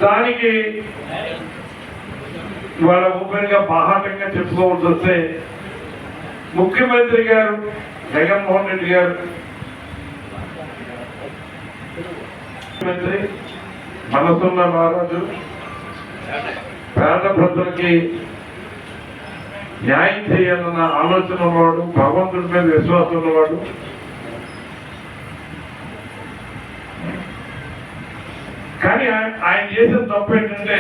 దానికి ఇవాళ ఓపెన్గా బాహాటంగా చెప్పుకోవాల్సి వస్తే ముఖ్యమంత్రి గారు జగన్మోహన్ రెడ్డి గారు ముఖ్యమంత్రి మనసున్న మహారాజు పేద ప్రజలకి న్యాయం చేయాలన్న ఆలోచన ఉన్నవాడు, భగవంతుడి మీద విశ్వాసం ఉన్నవాడు. కానీ ఆయన చేసిన తప్పు ఏంటంటే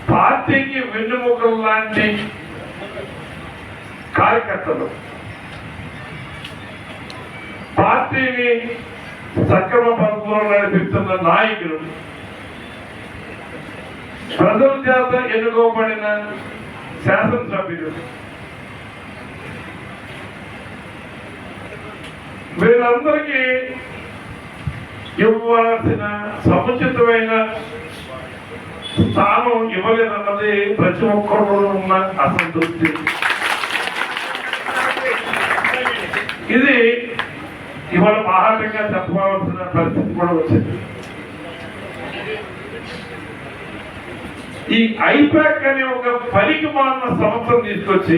పార్టీకి వెన్నుముకలు లాంటి కార్యకర్తలు పార్టీని సక్రమ పద్ధతిలో నడిపిస్తున్న నాయకులు ప్రజల చేత ఎన్నుకోబడిన శాసనసభ్యులు వీళ్ళందరికీ ఇవ్వాల్సిన సముచితమైన స్థానం ఇవ్వలేదన్నది ప్రతి ఒక్కరు ఉన్న అసంతృప్తి. ఇది ఇవాళ బాహాటంగా చెప్పవలసిన పరిస్థితి కూడా వచ్చింది. ఈ ఐపాక్ అనే ఒక పనికి మాలిన సంస్థను తీసుకొచ్చి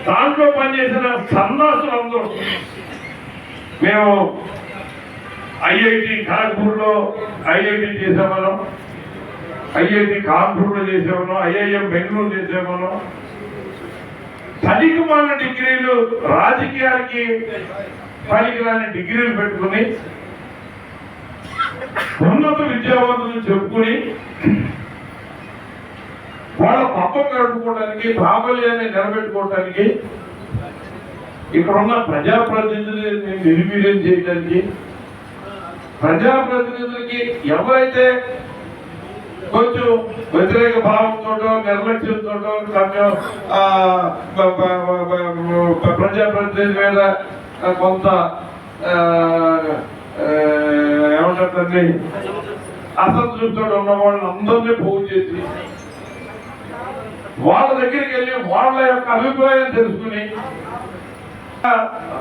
దాంట్లో పనిచేసిన సన్నాసులందరూ మేము ఐఐటి ఖరగ్పూర్లో ఐఐటి చేసామను, ఐఐటి కాన్పూర్లో చేసామను, ఐఐఎం బెంగళూరు చేసామను, పనికి మాలిన డిగ్రీలు, రాజకీయాలకి పనికిరాని డిగ్రీలు పెట్టుకుని ఉన్నత విద్యావంతులు చెప్పుకుని వాళ్ళ పప్పం గడుపుకోవడానికి, ప్రాబల్యాన్ని నిలబెట్టుకోవడానికి, ఇక్కడున్న ప్రజాప్రతినిధులని నిర్వీర్యం చేయడానికి, ప్రజాప్రతినిధులకి ఎవరైతే కొంచెం వ్యతిరేక భావంతో, నిర్లక్ష్యంతో ప్రజాప్రతినిధి మీద కొంత ఏమంటారండి అసంతృప్తితో ఉన్న వాళ్ళని అందరినీ పోగు చేసి వాళ్ళ దగ్గరికి వెళ్ళి వాళ్ళ యొక్క అభిప్రాయం తెలుసుకుని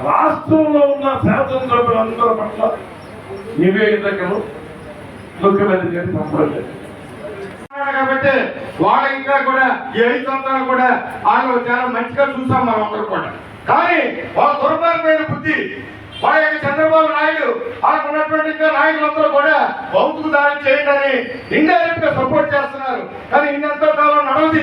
రాష్ట్రంలో ఉన్న శాసనసభ్యులందరి పట్ల నివేదికలు ముఖ్యమంత్రి గారికి పంపలేదు. కాబట్టి వాళ్ళ ఇంకా కూడా ఈ 5 సంవత్సరాలు కూడా వాళ్ళు చాలా మంచిగా చూసాం మనం అందరూ కూడా. కానీ వాళ్ళ దుర్మార్గమైన బుద్ధి, వాళ్ళ యొక్క చంద్రబాబు నాయుడు వాళ్ళకు ఉన్నటువంటి ఇంకా నాయకులందరూ కూడా భౌతిక దాడి చేయండి ఇండైరెక్ట్ గా సపోర్ట్ చేస్తున్నారు. కానీ ఇన్నంత కాలం నడవది.